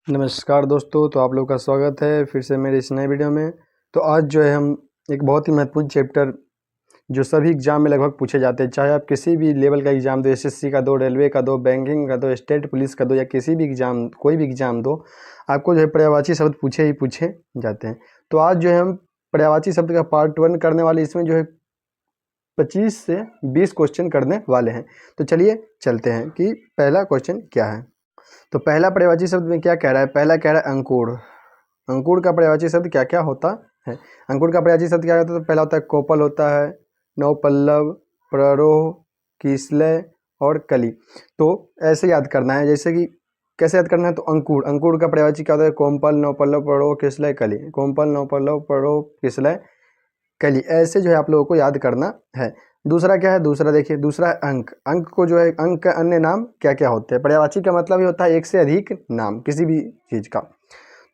नमस्कार दोस्तों, तो आप लोग का स्वागत है फिर से मेरे इस नए वीडियो में। तो आज जो है हम एक बहुत ही महत्वपूर्ण चैप्टर जो सभी एग्ज़ाम में लगभग पूछे जाते हैं, चाहे आप किसी भी लेवल का एग्ज़ाम दो, एसएससी का दो, रेलवे का दो, बैंकिंग का दो, स्टेट पुलिस का दो, या किसी भी एग्ज़ाम कोई भी एग्ज़ाम दो, आपको जो है पर्यायवाची शब्द पूछे ही पूछे जाते हैं। तो आज जो है हम पर्यायवाची शब्द का पार्ट 1 करने वाले, इसमें जो है 25 से 20 क्वेश्चन करने वाले हैं। तो चलिए चलते हैं कि पहला क्वेश्चन क्या है। तो पहला पर्यायवाची शब्द में क्या कह रहा है, पहला कह रहा है अंकुर। अंकुर का पर्यायवाची शब्द क्या क्या होता है। अंकुर का पर्यायवाची शब्द क्या होता है, तो पहला होता है कोपल होता है, नवपल्लव, प्ररोह, किसलय और कली। तो ऐसे याद करना है, जैसे कि कैसे याद करना है, तो अंकुर, अंकुर का पर्यायवाची क्या होता है, कोमपल, नवपल्लव, प्ररोह, किसलय, कली। कोमपल, नवपल्लव, प्ररोह, किसलय, कली, ऐसे जो है आप लोगों को याद करना है। दूसरा क्या है, दूसरा देखिए, दूसरा है अंक। अंक को जो है, अंक का अन्य नाम क्या क्या होते हैं। पर्यायवाची का मतलब ही होता है एक से अधिक नाम किसी भी चीज़ का।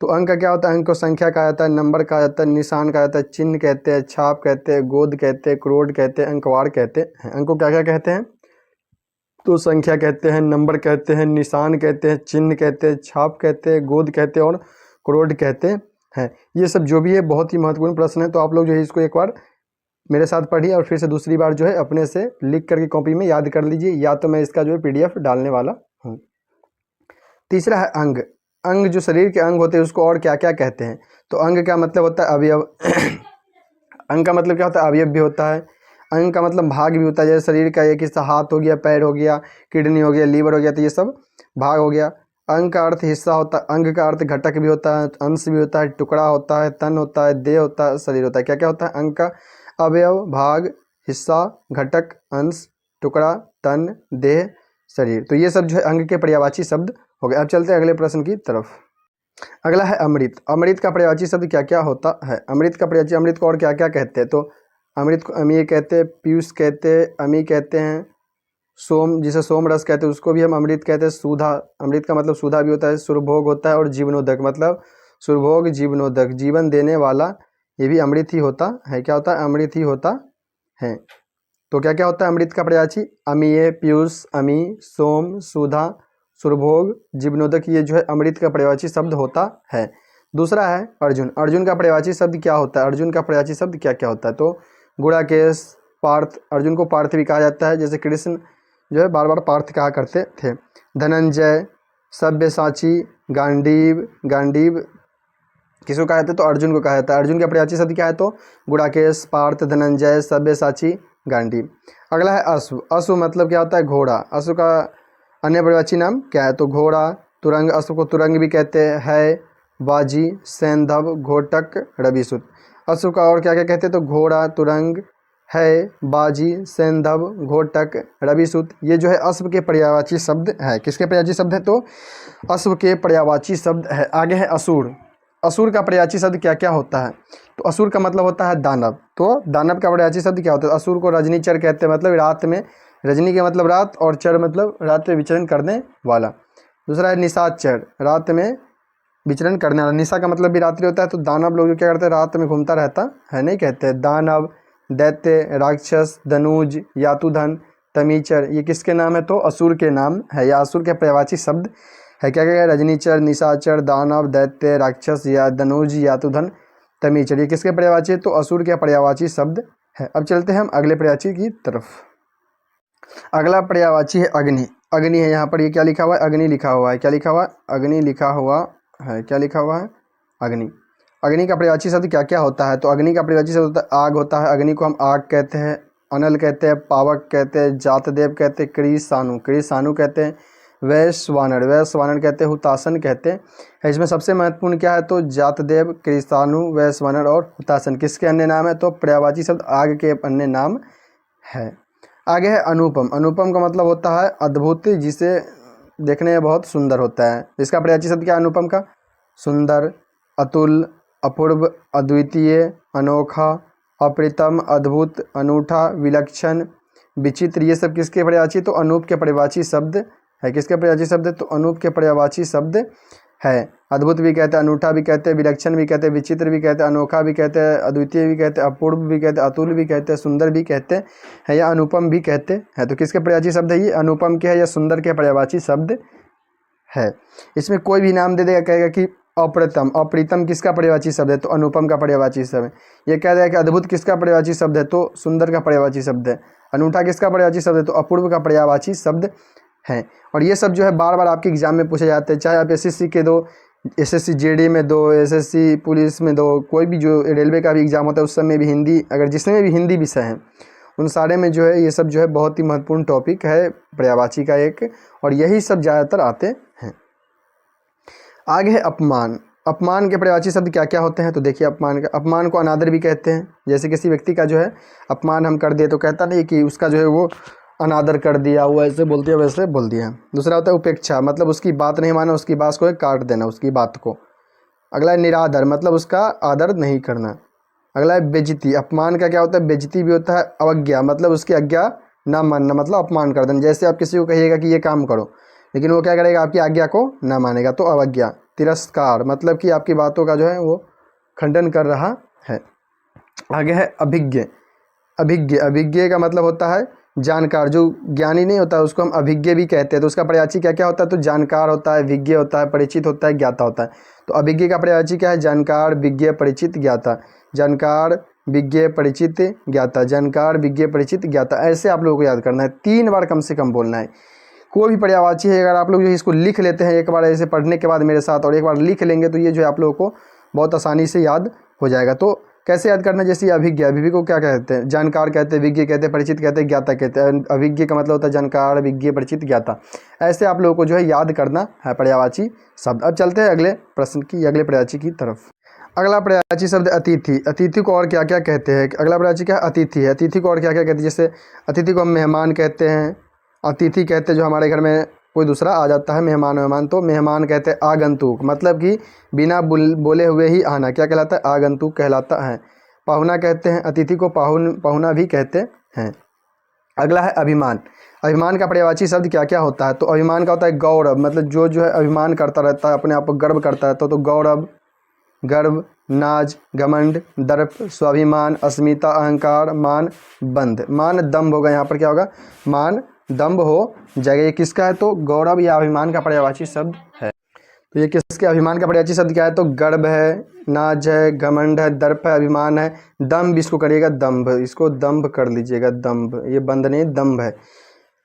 तो अंक का क्या होता है, अंक को संख्या कहा जाता है, नंबर कहा जाता है, निशान कहा जाता है, चिन्ह कहते हैं, छाप कहते हैं, गोद कहते हैं, करोड़ कहते हैं, अंकवार कहते हैं। अंक को क्या क्या कहते हैं, तो संख्या कहते हैं, नंबर कहते हैं, निशान कहते हैं, चिन्ह कहते हैं, छाप कहते हैं, गोद कहते हैं और करोड़ कहते हैं। ये सब जो भी है बहुत ही महत्वपूर्ण प्रश्न है। तो आप लोग जो है इसको एक बार मेरे साथ पढ़िए और फिर से दूसरी बार जो है अपने से लिख करके कॉपी में याद कर लीजिए, या तो मैं इसका जो है PDF डालने वाला हूँ। तीसरा है अंग। अंग जो शरीर के अंग होते हैं उसको और क्या क्या कहते हैं, तो अंग का मतलब होता है अवयव। अंग का मतलब क्या होता है, अवयव भी होता है। अंग का मतलब भाग भी होता है, जैसे शरीर का एक हिस्सा हाथ हो गया, पैर हो गया, किडनी हो गया, लीवर हो गया, तो ये सब भाग हो गया। अंग का अर्थ हिस्सा होता है, अंग का अर्थ घटक भी होता है, अंश भी होता है, टुकड़ा होता है, तन होता है, देह होता है, शरीर होता है। क्या क्या होता है अंग का, अवयव, भाग, हिस्सा, घटक, अंश, टुकड़ा, तन, देह, शरीर। तो ये सब जो है अंग के पर्यायवाची शब्द हो गए। अब चलते हैं अगले प्रश्न की तरफ। अगला है अमृत। अमृत का पर्यायवाची शब्द क्या क्या होता है। अमृत का पर्यायवाची, अमृत को और क्या क्या कहते हैं, तो अमृत को अमीय कहते हैं, पीयूष कहते हैं, अमी कहते हैं, सोम जिसे सोम रस कहते हैं उसको भी हम अमृत कहते हैं, सुधा, अमृत का मतलब सुधा भी होता है, सुरभोग होता है और जीवनोदक, मतलब सुरभोग, जीवनोदक, जीवन देने वाला, ये भी अमृत ही होता है। क्या होता है, अमृत ही होता है। तो क्या क्या होता है अमृत का पर्यायवाची, अमीय, पीयूष, अमी, सोम, सुधा, सुरभोग, जीवनोदक, ये जो है अमृत का पर्यायवाची शब्द होता है। दूसरा है अर्जुन। अर्जुन का पर्यायवाची शब्द क्या होता है, अर्जुन का पर्यायवाची शब्द क्या क्या होता है, तो गुणाकेश, पार्थ, अर्जुन को पार्थ भी कहा जाता है, जैसे कृष्ण जो है बार बार पार्थ कहा करते थे। धनंजय, सब्यसाची, गांडीव, गांडीव किसको कहा जाता है, तो अर्जुन को कहा जाता है। अर्जुन का पर्यायवाची शब्द क्या है, तो गुणाकेश, पार्थ, धनंजय, सब्यसाची, गांडीव। अगला है अश्व। अश्व मतलब क्या होता है, घोड़ा। अश्व का अन्य पर्यायवाची नाम क्या है, तो घोड़ा, तुरंग, अश्व को तुरंग भी कहते हैं, बाजी, सैंधव, घोटक, रविसुत। अश्व का और क्या क्या कहते हैं, तो घोड़ा, तुरंग, है, बाजी, सैंधव, घोटक, रविसुत, ये जो है अश्व के पर्यायवाची शब्द है। किसके पर्यायवाची शब्द है, तो अश्व के पर्यायवाची शब्द है। आगे है असुर। असुर का पर्यायवाची शब्द क्या क्या होता है, तो असुर का मतलब होता है दानव। तो दानव का पर्यायवाची शब्द क्या होता है, असुर को रजनीचर कहते हैं, मतलब रात में, रजनी का मतलब रात और चर मतलब रात में विचरण करने वाला। दूसरा है निशाचर, रात में विचरण करने वाला, निशा का मतलब भी रात्रि होता है। तो दानव लोग जो क्या करते हैं, रात में घूमता रहता है, नहीं कहते हैं। दानव, दैत्य, राक्षस, धनुज, यातुधन, तमीचर, ये किसके नाम है, तो असुर के नाम है, या असुर के पर्यायवाची शब्द है। क्या क्या, रजनीचर, निशाचर, दानव, दैत्य, राक्षस, या धनुज, यातुधन, तमीचर, ये किसके पर्यायवाची है, तो असुर के पर्यायवाची शब्द है। अब चलते हैं हम अगले पर्यायवाची की तरफ। अगला पर्यायवाची है अग्नि। अग्नि है, यहाँ पर ये क्या लिखा हुआ है, अग्नि लिखा हुआ है। क्या लिखा हुआ है, अग्नि लिखा हुआ है। क्या लिखा हुआ है, अग्नि। अग्नि का पर्यायवाची शब्द क्या क्या होता है, तो अग्नि का पर्यायवाची शब्द होता है आग होता है। अग्नि को हम आग कहते हैं, अनल कहते हैं, पावक कहते हैं, जातदेव कहते हैं, कृषाणु, कृषाणु कहते हैं, वैश्वानर, वैश्वानर कहते हैं, हुतासन कहते हैं। इसमें सबसे महत्वपूर्ण क्या है, तो जातदेव, कृषाणु, वैश्वानर और हुतासन किसके अन्य नाम है, तो पर्यायवाची शब्द आग के अन्य नाम है। आगे है अनुपम। अनुपम का मतलब होता है अद्भुत, जिसे देखने में बहुत सुंदर होता है। इसका पर्यायवाची शब्द क्या है अनुपम का, सुंदर, अतुल, अपूर्व, अद्वितीय, अनोखा, अप्रितम, अद्भुत, अनूठा, विलक्षण, विचित्र, ये सब किसके पर्यायवाची, तो अनूप के पर्यायवाची शब्द है। किसके पर्यायवाची शब्द है, तो अनूप के पर्यायवाची शब्द है। अद्भुत भी कहते हैं, अनूठा भी कहते हैं, विलक्षण भी कहते हैं, विचित्र भी कहते हैं, अनोखा भी कहते हैं, अद्वितीय भी कहते हैं, अपूर्व भी कहते हैं, अतुल भी कहते हैं, सुंदर भी कहते हैं, या अनुपम भी कहते हैं। तो किसके पर्यायवाची शब्द है ये, अनुपम के है या सुंदर के पर्यायवाची शब्द है। इसमें कोई भी नाम दे देगा, कहेगा कि अप्रतम, अप्रीतम किसका पर्यायवाची शब्द है, तो अनुपम का पर्यायवाची शब्द है। ये कह देगा कि अद्भुत किसका पर्यायवाची शब्द है, तो सुंदर का पर्यायवाची शब्द है। अनूठा किसका पर्यायवाची शब्द है, तो अपूर्व का पर्यायवाची शब्द है। और ये सब जो है बार बार आपके एग्जाम में पूछे जाते हैं, चाहे आप एसएससी के दो, एसएससी जेडी में दो, एसएससी पुलिस में दो, कोई भी जो रेलवे का भी एग्जाम होता है उस समय भी हिंदी, अगर जिसमें भी हिंदी विषय है उन सारे में जो है ये सब जो है बहुत ही महत्वपूर्ण टॉपिक है पर्यायवाची का एक, और यही सब ज़्यादातर आते हैं। आगे है अपमान। अपमान के पर्यायवाची शब्द क्या क्या होते हैं, तो देखिए अपमान को अनादर भी कहते हैं। जैसे किसी व्यक्ति का जो है अपमान हम कर दिए तो कहता नहीं कि उसका जो है वो अनादर कर दिया, वो ऐसे बोलती है वैसे बोल दिया। दूसरा होता है उपेक्षा, मतलब उसकी बात नहीं माना, उसकी बात को काट देना, उसकी बात को। अगला है निरादर, मतलब उसका आदर नहीं करना। अगला है बेइज्जती। अपमान का क्या होता है, बेइज्जती भी होता है। अवज्ञा, मतलब उसकी आज्ञा ना मानना, मतलब अपमान कर देना। जैसे आप किसी को कहिएगा कि ये काम करो, लेकिन वो क्या करेगा, आपकी आज्ञा को ना मानेगा, तो अवज्ञा। तिरस्कार, मतलब कि आपकी बातों का जो है वो खंडन कर रहा है। आगे है अभिज्ञ। अभिज्ञ का मतलब होता है जानकार, जो ज्ञानी नहीं होता उसको हम अभिज्ञ भी कहते हैं। तो उसका पर्यायवाची क्या क्या होता है, तो जानकार होता है, विज्ञ होता है, परिचित होता है, ज्ञाता होता है। तो अभिज्ञ का पर्यायवाची क्या है, जानकार, विज्ञ, परिचित, ज्ञाता। जानकार, विज्ञ, परिचित, ज्ञाता। जानकार, विज्ञ, परिचित, ज्ञाता। ऐसे आप लोगों को याद करना है, 3 बार कम से कम बोलना है। कोई भी पर्यायवाची है, अगर आप लोग जो इसको लिख लेते हैं एक बार ऐसे पढ़ने के बाद मेरे साथ, और एक बार लिख लेंगे तो ये जो है आप लोगों को बहुत आसानी से याद हो जाएगा। तो कैसे याद करना, जैसे अभिज्ञ, अभिज्ञ को क्या कहते हैं, जानकार कहते हैं, विज्ञ कहते हैं, परिचित कहते हैं, ज्ञाता कहते हैं। अभिज्ञ का मतलब होता है जानकार, विज्ञ, परिचित, ज्ञाता। ऐसे आप लोगों को जो है याद करना है पर्यायवाची शब्द। अब चलते हैं अगले प्रश्न की, अगले पर्यायवाची की तरफ। अगला पर्यायवाची शब्द अतिथि। अतिथि को और क्या क्या कहते हैं, अगला पर्यायवाची क्या है, अतिथि है। अतिथि को और क्या क्या कहते हैं, जैसे अतिथि को हम मेहमान कहते हैं। अतिथि कहते हैं जो हमारे घर में कोई दूसरा आ जाता है, मेहमान, तो मेहमान कहते हैं आगंतुक, मतलब कि बिना बोले हुए ही आना, क्या कहलाता है, आगंतुक कहलाता है। पाहुना कहते हैं, अतिथि को पाहुना भी कहते हैं। अगला है अभिमान। अभिमान का पर्यायवाची शब्द क्या क्या होता है, तो अभिमान का होता है गौरव, मतलब जो है अभिमान करता रहता है, अपने आप को गर्व करता है, तो गौरव, गर्व, नाज, घमंड, दर्प, स्वाभिमान, अस्मिता, अहंकार, मान, बंध। मान दम्भ होगा, यहाँ पर क्या होगा, मान दम्भ हो जाएगा। ये किसका है, तो गौरव या अभिमान का पर्यायवाची शब्द है। तो ये किसके, अभिमान का पर्यायवाची शब्द क्या है, तो गर्व है, नाज है, घमंड है, दर्प है, अभिमान है, दम्भ, इसको करिएगा दम्भ, इसको दम्भ कर लीजिएगा, दम्भ, ये बंध नहीं दम्भ है।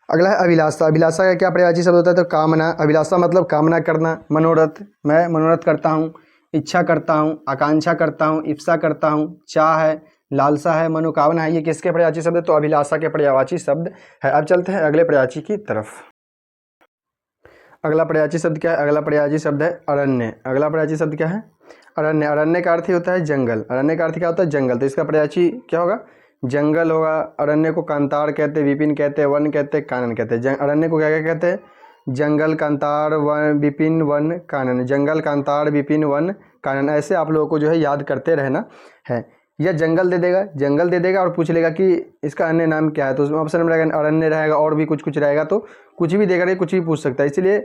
अगला है अभिलाषा। अभिलाषा का क्या पर्यायवाची शब्द होता है, तो कामना। अभिलाषा मतलब कामना करना, मनोरथ, मैं मनोरथ करता हूँ, इच्छा करता हूँ, आकांक्षा करता हूँ, इप्सा करता हूँ, चाह है, लालसा है, मनोकामना है। ये किसके पर्यायवाची शब्द है, तो अभिलाषा के पर्यायवाची शब्द है। अब चलते हैं अगले पर्यायवाची की तरफ। अगला पर्यायवाची शब्द क्या है, अगला पर्यायवाची शब्द है अरण्य। अगला पर्यायवाची शब्द क्या है, अरण्य। अरण्य का अर्थ ही होता है जंगल। अरण्य का अर्थ क्या होता है, जंगल। तो इसका पर्यायवाची क्या होगा, जंगल होगा। अरण्य को कांतार कहते हैं, विपिन कहते हैं, वन कहते हैं, कानन कहते हैं। अरण्य को क्या क्या कहते हैं, जंगल, कांतार, वन, विपिन, वन, कानन। जंगल, कांतार, विपिन, वन, कानन। ऐसे आप लोगों को जो है याद करते रहना है। या जंगल दे देगा और पूछ लेगा कि इसका अन्य नाम क्या है, तो उसमें ऑप्शन में रहेगा अरण्य रहेगा, और भी कुछ रहेगा, तो कुछ भी देगा, कुछ भी पूछ सकता है। इसलिए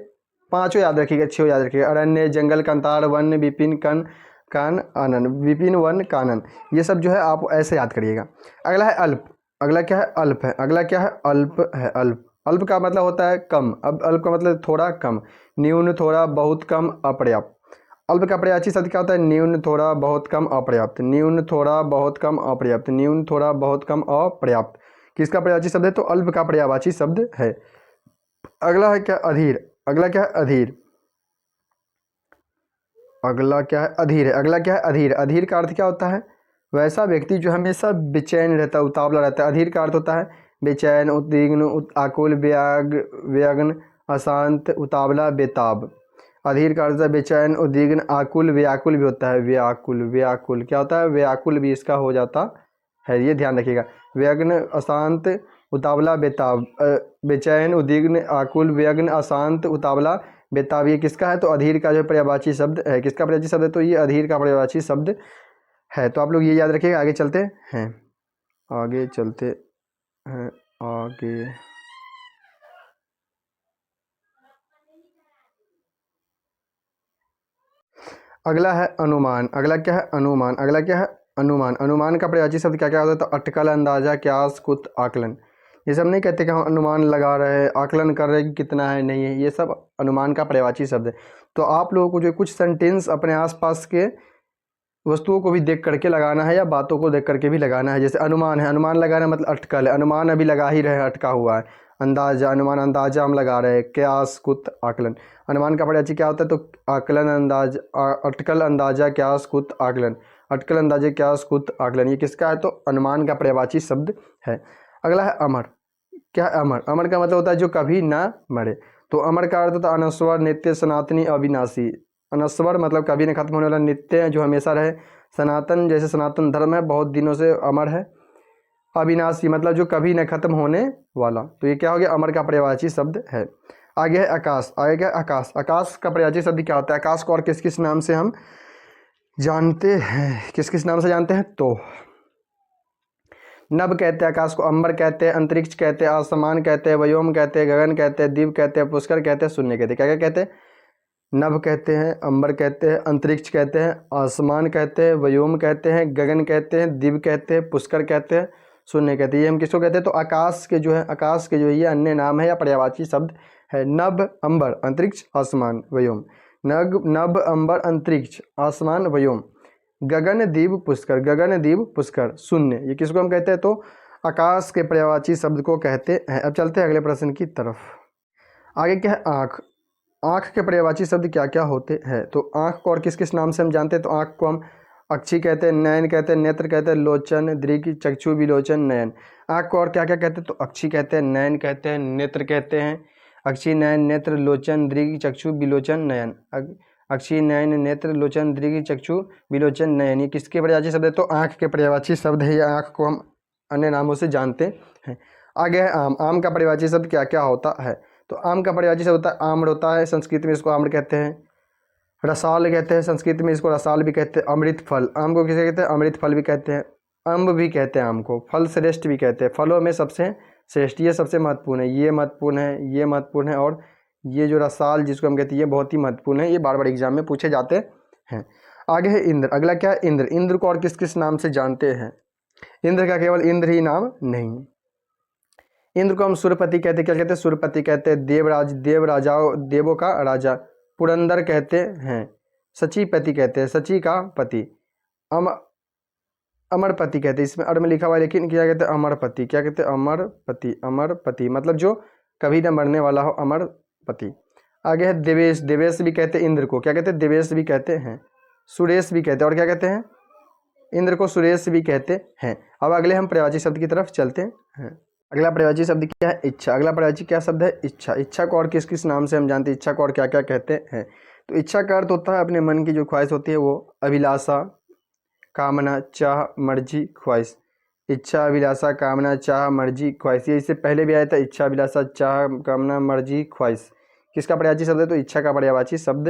5 याद रखिएगा, 6 याद रखिएगा, अरण्य, जंगल, कांतार, वन, विपिन, कान, आनन, विपिन, वन, कानन। ये सब जो है आप ऐसे याद करिएगा। अगला है अल्प। अगला क्या है, अल्प है। अगला क्या है, अल्प है। अल्प, अल्प का मतलब होता है कम। अब अल्प का मतलब थोड़ा कम, न्यून, थोड़ा, बहुत, कम, अपर्याप्त। अल्प का पर्यायवाची शब्द क्या होता है, न्यून, थोड़ा, बहुत, कम, अपर्याप्त। न्यून, थोड़ा, बहुत, कम, अपर्याप्त। न्यून, थोड़ा, बहुत, कम, अपर्याप्त। किसका पर्यायवाची शब्द है, तो अल्प का पर्यायवाची शब्द है। अगला है क्या, अधीर। अगला क्या है, अधीर। अगला क्या है, अधीर है। अगला क्या है, अधीर। अधीर का अर्थ क्या होता है, वैसा व्यक्ति जो हमेशा बेचैन रहता है, उतावला रहता है। अधीर का अर्थ होता है बेचैन, उद्विग्न, आकुल, व्यग्न, अशांत, उतावला, बेताब। अधीर का अर्थ है बेचैन, उद्विग्न, आकुल, व्याकुल भी होता है। व्याकुल क्या होता है, व्याकुल भी इसका हो जाता है, ये ध्यान रखिएगा। व्यग्न, अशांत, उतावला, बेताब। बेचैन, उद्विग्न, आकुल, व्यग्न, अशांत, उतावला, बेताब। ये किसका है, तो अधीर का जो पर्यायवाची शब्द है। किसका पर्यायवाची शब्द है, तो ये अधीर का पर्यायवाची शब्द है। तो आप लोग ये याद रखिएगा। आगे चलते हैं, आगे चलते हैं, आगे। अगला है अनुमान। अगला क्या है, अनुमान। अगला क्या है, अनुमान। अनुमान का पर्यायवाची शब्द क्या क्या होता है, तो अटकल, अंदाजा, क्यास, कुत, आकलन। ये सब नहीं कहते कि हम अनुमान लगा रहे हैं, आकलन कर रहे हैं कि कितना है, नहीं है, ये सब अनुमान का पर्यायवाची शब्द है। तो आप लोगों को जो कुछ सेंटेंस अपने आसपास के वस्तुओं को भी देख करके लगाना है या बातों को देख करके भी लगाना है। जैसे अनुमान है, अनुमान लगाना मतलब अटकल है, अनुमान अभी लगा ही रहे हैं, अटका हुआ है। अंदाजा, अनुमान, अंदाजा हम लगा रहे हैं। क्यास, कुत, आकलन। अनुमान का पर्यायवाची क्या होता है? तो आकलन, अंदाज, अटकल, अंदाजा, क्यास, कुत, आकलन। अटकल, अंदाजे, क्यास, कुत, आकलन, ये किसका है? तो अनुमान का पर्यायवाची शब्द है। अगला है अमर। क्या है अमर? अमर का मतलब होता है जो कभी ना मरे। तो अमर का अर्थ होता है अनश्वर, नित्य, सनातनी, अविनाशी। अनश्वर मतलब कभी न खत्म होने वाला, नित्य है जो हमेशा रहे, सनातन जैसे सनातन धर्म है बहुत दिनों से अमर है, अविनाशी मतलब जो कभी न खत्म होने वाला। तो ये क्या हो गया? अमर का पर्यायवाची शब्द है। आगे है आकाश। आगे क्या? आकाश। आकाश का पर्यायवाची शब्द क्या होता है? आकाश को और किस किस नाम से हम जानते हैं? किस किस नाम से जानते हैं? तो नभ कहते हैं आकाश को, अंबर कहते हैं, अंतरिक्ष कहते हैं, आसमान कहते हैं, व्योम कहते हैं, गगन कहते हैं, दिव कहते हैं, पुष्कर कहते हैं, शून्य कहते हैं। क्या क्या कहते हैं? नभ कहते हैं, अंबर कहते हैं, अंतरिक्ष कहते हैं, आसमान कहते हैं, व्योम कहते हैं, गगन कहते हैं, दिव कहते हैं, पुष्कर कहते हैं, शून्य कहते हैं। ये हम किसको कहते हैं? तो आकाश के जो है, आकाश के जो ये अन्य नाम है या पर्यायवाची शब्द है। नभ, अंबर, अंतरिक्ष, आसमान, व्योम। नभ, अंबर, अंतरिक्ष, आसमान, व्योम, गगन, दीव, पुष्कर। गगन, दीव, पुष्कर, शून्य, ये किसको हम कहते हैं? तो आकाश के पर्यायवाची शब्द को कहते हैं। अब चलते हैं अगले प्रश्न की तरफ। आगे क्या है? आँख। आँख के पर्यायवाची शब्द क्या क्या होते हैं? तो आँख को और किस किस नाम से हम जानते हैं? तो आँख को हम अक्षी कहते हैं, नयन कहते हैं, नेत्र कहते हैं, लोचन, दृग, चक्षु, विलोचन, नयन। आँख को और क्या क्या कहते हैं? तो अक्षी कहते हैं, नयन कहते हैं, नेत्र कहते हैं। अक्षी, नयन, नेत्र, लोचन, दृग, चक्षु, विलोचन, नयन। अक्षी, नयन, नेत्र, लोचन, दृग, चक्षु, विलोचन, नयन, ये किसके पर्यायवाची शब्द है? तो आँख के पर्यायवाची शब्द है। ये आँख को हम अन्य नामों से जानते हैं। आगे है आम। आम का पर्यायवाची शब्द क्या क्या होता है? तो आम का पर्यायवाची शब्द होता है आम्र होता है, संस्कृत में इसको आम्र कहते हैं। रसाल कहते हैं, संस्कृत में इसको रसाल भी कहते हैं। अमृत फल, आम को किसे कहते हैं? अमृत फल भी कहते हैं। अम्ब भी कहते हैं आम को। फल श्रेष्ठ भी कहते हैं, फलों में सबसे श्रेष्ठ। ये सबसे महत्वपूर्ण है, ये महत्वपूर्ण है, ये महत्वपूर्ण है, और ये जो रसाल जिसको हम कहते हैं ये बहुत ही महत्वपूर्ण है। ये बार बार एग्जाम में पूछे जाते हैं। आगे है इंद्र। अगला क्या है? इंद्र। इंद्र को और किस किस नाम से जानते हैं? इंद्र का केवल इंद्र ही नाम नहीं, इंद्र को हम सूर्यपति कहते हैं। क्या कहते हैं? सूर्यपति कहते हैं। देवराज, देव राजाओं, देवों का राजा। पुरंदर कहते हैं। सचीपति कहते हैं, सची का पति। अमरपति कहते हैं, इसमें अर में लिखा हुआ है लेकिन क्या कहते हैं? अमरपति। क्या कहते हैं? अमरपति। अमरपति मतलब जो कभी न मरने वाला हो, अमरपति। आगे है देवेश। देवेश भी कहते हैं इंद्र को। क्या कहते हैं? देवेश भी कहते हैं, सुरेश भी कहते हैं, और क्या कहते हैं? इंद्र को सुरेश भी कहते हैं। अब अगले हम पर्यायवाची शब्द की तरफ चलते हैं। अगला पर्यायवाची शब्द क्या है? इच्छा। अगला पर्यायवाची क्या शब्द है? इच्छा। इच्छा को और किस किस नाम से हम जानते हैं? इच्छा को और क्या क्या कहते हैं? तो इच्छा का अर्थ होता है अपने मन की जो ख्वाहिश होती है वो, अभिलाषा, कामना, चाह, मर्जी, ख्वाहिश। इच्छा, अभिलाषा, कामना, चाह, मर्जी, ख्वाहिश, ये इससे पहले भी आया था। इच्छा, अभिलाषा, चाह, कामना, मर्जी, ख्वाहिश किसका पर्यायवाची शब्द है? तो इच्छा का पर्यायवाची शब्द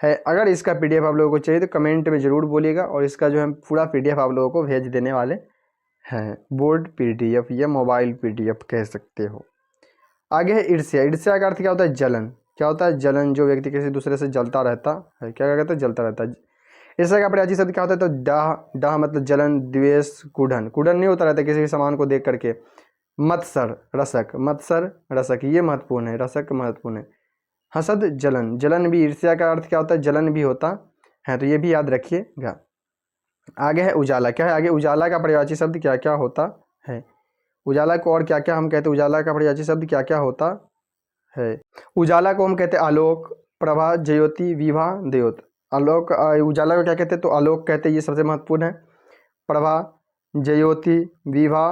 है। अगर इसका पीडीएफ आप लोगों को चाहिए तो कमेंट में ज़रूर बोलिएगा, और इसका जो है पूरा पीडीएफ आप लोगों को भेज देने वाले हैं। बोर्ड पीडीएफ या मोबाइल पीडीएफ कह सकते हो। आगे है ईर्ष्या। ईर्ष्या का अर्थ क्या होता है? जलन। क्या होता है? जलन, जो व्यक्ति किसी दूसरे से जलता रहता है। क्या कहते हैं? जलता रहता है। ईर्ष्या का पर्यायवाची शब्द क्या होता है? तो डाह। डाह मतलब जलन, द्वेष, कुढ़न। कुढ़न नहीं होता रहता किसी भी सामान को देख करके। मत्सर, रसक। मत्सर, रसक, ये महत्वपूर्ण है, रसक महत्वपूर्ण है। हसद, जलन। जलन भी, ईर्ष्या का अर्थ क्या होता है? जलन भी होता है, तो ये भी याद रखिएगा। आगे है उजाला। क्या है आगे? उजाला का पर्यायवाची शब्द क्या क्या होता है? उजाला को और क्या क्या हम कहते हैं? उजाला का पर्यायवाची शब्द क्या क्या होता है? उजाला को हम कहते हैं आलोक, प्रभा, ज्योति, विभा, द्योत। आलोक, उजाला को क्या कहते हैं? तो आलोक कहते हैं, ये सबसे महत्वपूर्ण है। प्रभा, ज्योति, विभा,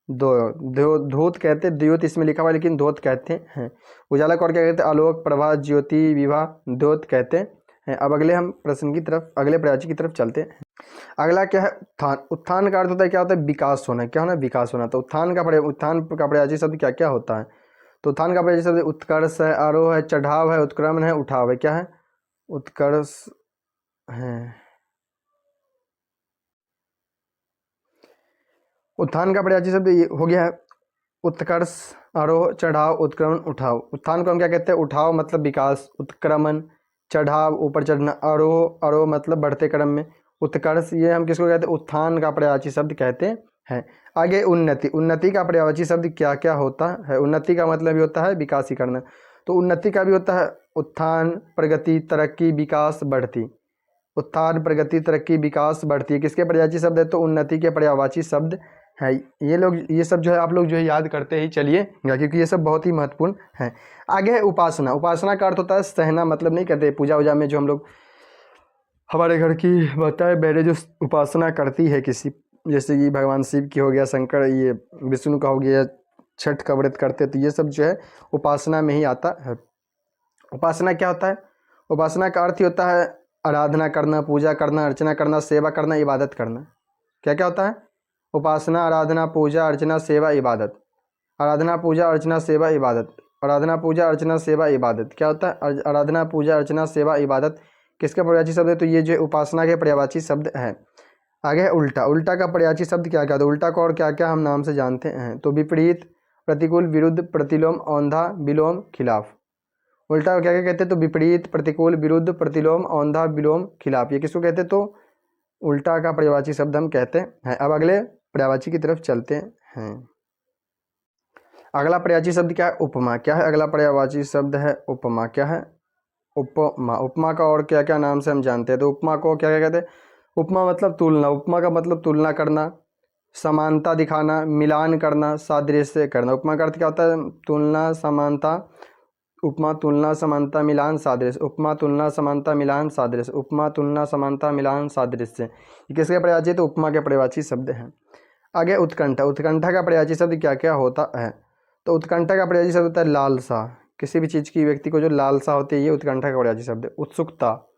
धोत कहते हैं। द्योत इसमें लिखा हुआ है लेकिन धोत कहते हैं। उजाला को और क्या कहते हैं? आलोक, प्रभा, ज्योति, विभा, द्योत कहते हैं। अब अगले हम प्रश्न की तरफ, अगले पर्यायवाची की तरफ चलते हैं। अगला क्या है? उत्थान। उत्थान का अर्थ होता है क्या होता है? विकास होना। क्या होना? विकास होना। तो उत्थान का पर्यायवाची शब्द क्या क्या होता है? तो उत्थान का पर्यायवाची शब्द उत्कर्ष है, आरोह है, चढ़ाव है, उत्क्रमण है, उठाव है। क्या है? उत्कर्ष है। उत्थान का पर्यायवाची शब्द ये हो गया है उत्कर्ष, आरोह, चढ़ाव, उत्क्रमण, उठाव। उत्थान को हम क्या कहते हैं? उठाव मतलब विकास, उत्क्रमण चढ़ाव ऊपर चढ़ना, आरोह, आरोह मतलब बढ़ते क्रम में, उत्कर्ष ये हम किसको कहते हैं? उत्थान का पर्यायवाची शब्द कहते है। आगे उन्नति, उन्नति का पर्यायवाची शब्द क्या क्या होता है? उन्नति का मतलब भी होता है विकासीकरण। तो उन्नति का भी होता है उत्थान, प्रगति, तरक्की, विकास, बढ़ती। उत्थान, प्रगति, तरक्की, विकास, बढ़ती किसके पर्यायवाची शब्द है? तो उन्नति के पर्यायवाची शब्द है। ये सब जो है आप लोग जो है याद करते ही चलिएगा, क्योंकि ये सब बहुत ही महत्वपूर्ण है। आगे है उपासना। उपासना का अर्थ होता है सहना, मतलब नहीं कहते पूजा वूजा में जो हम लोग हमारे घर की बताए बहरे जो उपासना करती है किसी, जैसे कि भगवान शिव की हो गया, शंकर ये विष्णु का हो गया, छठ का व्रत करते, तो ये सब जो है उपासना में ही आता है। उपासना क्या होता है? उपासना का अर्थ ही होता है आराधना करना, पूजा करना, अर्चना करना, सेवा करना, इबादत करना। क्या क्या होता है? उपासना, आराधना, पूजा, अर्चना, सेवा, इबादत। आराधना, पूजा, अर्चना, सेवा, इबादत। आराधना, पूजा, अर्चना, सेवा, इबादत। क्या होता है? आराधना, पूजा, अर्चना, सेवा, इबादत किसका पर्यायवाची शब्द है? तो ये जो उपासना के पर्यायवाची शब्द है। आगे है उल्टा। उल्टा का पर्यायवाची शब्द क्या क्या? तो उल्टा को और क्या क्या हम नाम से जानते हैं? तो विपरीत, प्रतिकूल, विरुद्ध, प्रतिलोम, औंधा, विलोम, खिलाफ। उल्टा को क्या क्या कहते हैं? तो विपरीत, प्रतिकूल, विरुद्ध, प्रतिलोम, औंधा, विलोम, खिलाफ। ये किसको कहते हैं? तो उल्टा का पर्यायवाची शब्द हम कहते हैं। अब अगले पर्यायवाची की तरफ चलते हैं। अगला पर्यायवाची शब्द क्या है? उपमा। क्या है अगला पर्यायवाची शब्द? है उपमा। क्या है? उपमा। उपमा का और क्या क्या नाम से हम जानते हैं? तो उपमा को क्या क्या कहते हैं? उपमा मतलब तुलना। उपमा का मतलब तुलना करना, समानता दिखाना, मिलान करना, सादृश्य करना। उपमा का अर्थ क्या होता है? तुलना, समानता। उपमा, तुलना, समानता, मिलान, सादृश्य। उपमा, तुलना, समानता, मिलान, सादृश्य। उपमा, तुलना, समानता, मिलान, सादृश्य। ये किसके पर्यायवाची? तो उपमा के पर्यायवाची शब्द हैं। आगे उत्कंठा। उत्कंठा का पर्यायवाची शब्द क्या क्या होता है? तो उत्कंठा का पर्यायवाची शब्द होता है लालसा। किसी भी चीज़ की व्यक्ति को जो लालसा होती है, ये उत्कंठा का पर्यायवाची शब्द है। उत्सुकता,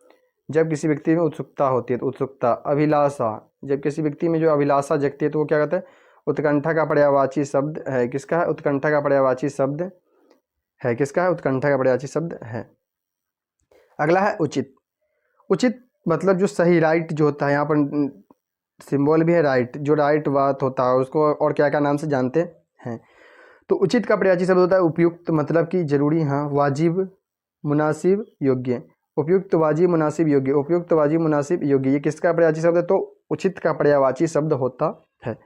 जब किसी व्यक्ति में उत्सुकता होती है तो उत्सुकता। अभिलाषा, जब किसी व्यक्ति में जो अभिलाषा जगती है तो वो क्या कहते हैं? उत्कंठा का पर्यायवाची शब्द है। किसका है? उत्कंठा का पर्यायवाची शब्द है। किसका है? उत्कंठा का पर्यायवाची शब्द है। अगला है उचित। उचित मतलब जो सही, राइट जो होता है, यहाँ पर सिंबल भी है राइट, जो राइट बात होता है उसको और क्या क्या नाम से जानते हैं? तो उचित का पर्यायवाची शब्द होता है उपयुक्त, मतलब कि जरूरी, हाँ, वाजिब, मुनासिब, योग्य। उपयुक्त, वाजिब, मुनासिब, योग्य। उपयुक्त, वाजिब, मुनासिब, योग्य। ये किसका पर्यायवाची शब्द है? तो उचित का पर्यायवाची शब्द होता है।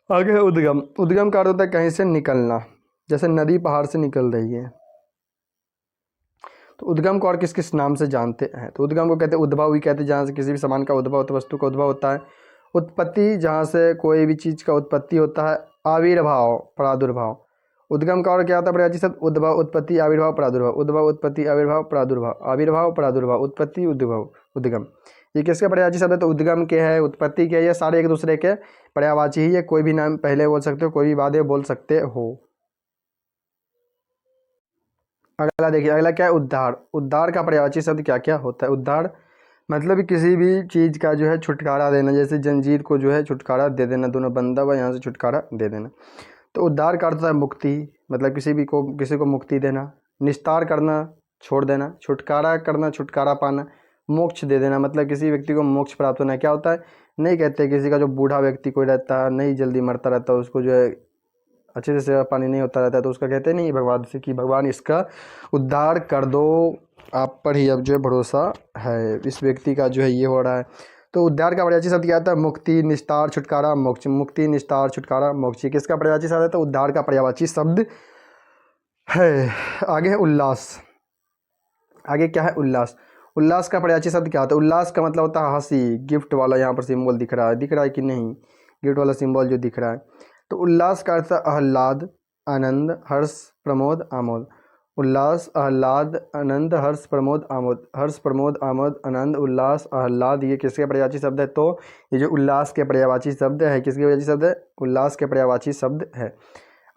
आगे है उद्गम। उद्गम का अर्थ होता है कहीं से निकलना, जैसे नदी पहाड़ से निकल रही है। तो उद्गम को और किस किस नाम से जानते हैं? तो उद्गम को कहते हैं उद्भव भी कहते हैं, जहाँ से किसी भी सामान का उद्भव होता है, वस्तु का उद्भव होता है। उत्पत्ति, जहाँ से कोई भी चीज़ का उत्पत्ति होता है। आविर्भाव, प्रादुर्भाव। उद्गम का और क्या होता है पर्यायवाची शब्द? उद्भव, उत्पत्ति, आविर्भाव, प्रादुर्भाव। उद्भव, उत्पत्ति, आविर्भाव, प्रादुर्भाव। आविर्भाव, प्रादुर्भाव, उत्पत्ति, उद्भव, उद्गम। ये किसके पर्यायवाची शब्द है? तो उद्गम के है, उत्पत्ति के, ये सारे एक दूसरे के पर्यायवाची ही है। कोई भी नाम पहले बोल सकते हो, कोई भी बाद में बोल सकते हो। अगला देखिए, अगला क्या है? उद्धार। उद्धार का पर्यायवाची शब्द क्या क्या होता है? उद्धार मतलब किसी भी चीज़ का जो है छुटकारा देना, जैसे जंजीर को जो है छुटकारा दे देना, दोनों बंधा हुआ यहाँ से छुटकारा दे देना। तो उद्धार का अर्थ है मुक्ति, मतलब किसी को मुक्ति देना। निस्तार करना, छोड़ देना। छुटकारा करना, छुटकारा पाना। मोक्ष दे देना, मतलब किसी व्यक्ति को मोक्ष प्राप्त होना। क्या होता है? नहीं कहते किसी का जो बूढ़ा व्यक्ति कोई रहता है, नहीं जल्दी मरता रहता है, उसको जो है अच्छे से सेवा पानी नहीं होता रहता है, तो उसका कहते नहीं भगवान से कि भगवान इसका उद्धार कर दो, आप पर ही अब जो है भरोसा है, इस व्यक्ति का जो है ये हो रहा है। तो उद्धार का पर्यायवाची शब्द क्या आता है? मुक्ति, निस्तार, छुटकारा, मोक्ष। मुक्ति, निस्तार, छुटकारा, मोक्ष। किसका पर्यायवाची शब्द है? तो उद्धार का पर्यायवाची शब्द है। आगे है उल्लास। आगे क्या है? उल्लास। उल्लास का पर्यायवाची शब्द क्या होता है? उल्लास का मतलब होता है हंसी, गिफ्ट वाला, यहाँ पर सिंबल दिख रहा है कि नहीं? गिफ्ट वाला सिंबल जो दिख रहा है। तो उल्लास का अर्थ है आह्लाद, आनंद, हर्ष, प्रमोद, आमोद। उल्लास, आह्लाद, आनंद, हर्ष, प्रमोद, आमोद। हर्ष, प्रमोद, आमोद, आनंद, उल्लास, आह्लाद, ये किसके पर्यायवाची शब्द है? तो ये जो उल्लास के पर्यायवाची शब्द है, किसके पर्यायवाची शब्द है? उल्लास के पर्यायवाची शब्द है।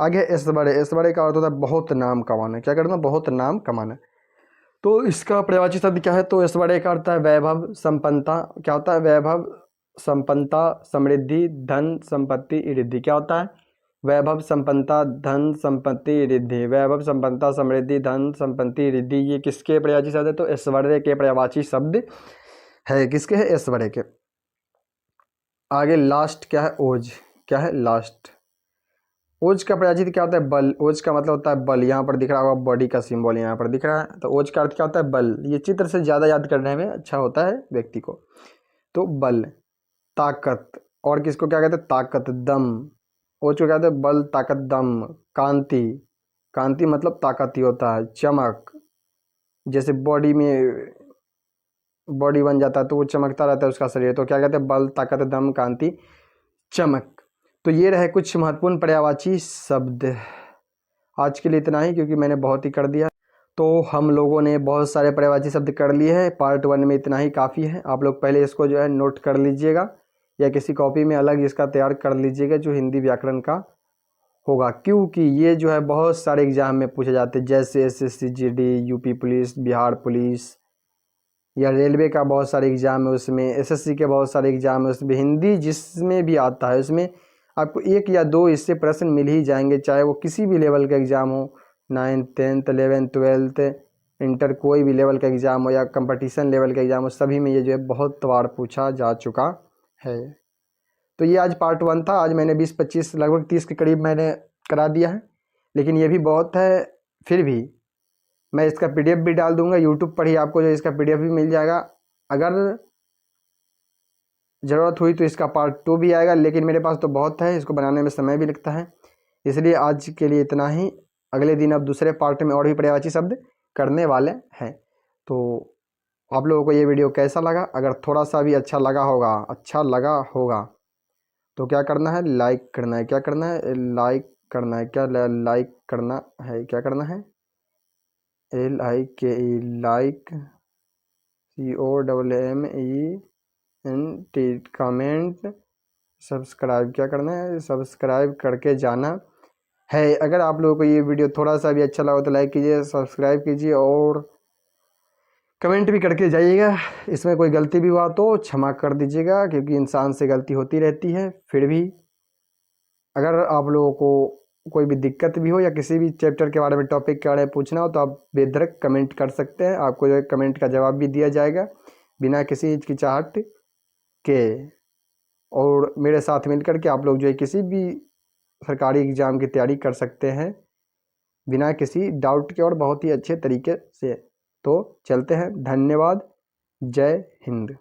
आगे ऐश्वर्य। ऐश्वर्य का अर्थ होता है बहुत नाम कमाना। क्या करना? बहुत नाम कमाना। तो इसका पर्यायवाची शब्द क्या है? तो ऐश्वर्य का अर्थ है वैभव, संपन्नता। क्या होता है? वैभव, संपन्नता, समृद्धि, धन, संपत्ति, रिद्धि। क्या होता है? वैभव, संपन्नता, धन, संपत्ति, रिद्धि। वैभव, संपन्नता, समृद्धि, धन, संपत्ति, रिद्धि, ये किसके पर्यायवाची शब्द है? तो ऐश्वर्य के पर्यायवाची शब्द है। किसके है? ऐश्वर्य के। आगे लास्ट क्या है? ओज। क्या है? लास्ट। ओज का पराजित क्या होता है? बल। ओज का मतलब होता है बल। यहाँ पर दिख रहा होगा बॉडी का सिंबल यहाँ पर दिख रहा है, तो ओज का अर्थ क्या होता है? बल। ये चित्र से ज़्यादा याद करने में अच्छा होता है व्यक्ति को। तो बल, ताकत, और किसको क्या कहते हैं? ताकत, दम। ओज को क्या कहते हैं? बल, ताकत, दम। कांति, कांति मतलब ताकत ही होता है। चमक, जैसे बॉडी में बॉडी बन जाता है तो वो चमकता रहता है उसका शरीर, तो क्या कहते हैं? बल, ताकत, दम, कांति, चमक। तो ये रहे कुछ महत्वपूर्ण पर्यायवाची शब्द। आज के लिए इतना ही, क्योंकि मैंने बहुत ही कर दिया। तो हम लोगों ने बहुत सारे पर्यायवाची शब्द कर लिए हैं। पार्ट 1 में इतना ही काफ़ी है। आप लोग पहले इसको जो है नोट कर लीजिएगा, या किसी कॉपी में अलग इसका तैयार कर लीजिएगा जो हिंदी व्याकरण का होगा, क्योंकि ये जो है बहुत सारे एग्जाम में पूछे जाते हैं, जैसे SSC GD, UP police, Bihar police, या रेलवे का बहुत सारे एग्जाम है उसमें, SSC के बहुत सारे एग्जाम है उसमें। हिंदी जिसमें भी आता है उसमें आपको 1 या 2 इससे प्रश्न मिल ही जाएंगे, चाहे वो किसी भी लेवल का एग्ज़ाम हो, 9th 10th 11th 12th inter, कोई भी लेवल का एग्ज़ाम हो या कंपटीशन लेवल का एग्ज़ाम हो, सभी में ये जो है बहुत बार पूछा जा चुका है। तो ये आज पार्ट 1 था। आज मैंने 20-25 लगभग 30 के करीब मैंने करा दिया है, लेकिन ये भी बहुत है। फिर भी मैं इसका PDF भी डाल दूंगा यूट्यूब पर ही, आपको जो इसका PDF भी मिल जाएगा। अगर ज़रूरत हुई तो इसका पार्ट 2 भी आएगा, लेकिन मेरे पास तो बहुत है, इसको बनाने में समय भी लगता है, इसलिए आज के लिए इतना ही। अगले दिन अब दूसरे पार्ट में और भी पर्यायवाची शब्द करने वाले हैं। तो आप लोगों को ये वीडियो कैसा लगा? अगर थोड़ा सा भी अच्छा लगा होगा तो क्या करना है? लाइक करना है। क्या करना है? लाइक करना है। क्या लाइक करना है? क्या करना है? LIKE, like, COMMENT, comment, subscribe. क्या करना है? सब्सक्राइब करके जाना है। अगर आप लोगों को ये वीडियो थोड़ा सा भी अच्छा लगा तो लाइक कीजिए, सब्सक्राइब कीजिए और कमेंट भी करके जाइएगा। इसमें कोई गलती भी हुआ तो क्षमा कर दीजिएगा, क्योंकि इंसान से गलती होती रहती है। फिर भी अगर आप लोगों को कोई भी दिक्कत भी हो या किसी भी चैप्टर के बारे में, टॉपिक के बारे में पूछना हो, तो आप बेधड़क कमेंट कर सकते हैं। आपको जो है कमेंट का जवाब भी दिया जाएगा बिना किसी हिचकिचाहट के। और मेरे साथ मिलकर के आप लोग जो है किसी भी सरकारी एग्ज़ाम की तैयारी कर सकते हैं बिना किसी डाउट के और बहुत ही अच्छे तरीके से। तो चलते हैं। धन्यवाद। जय हिंद।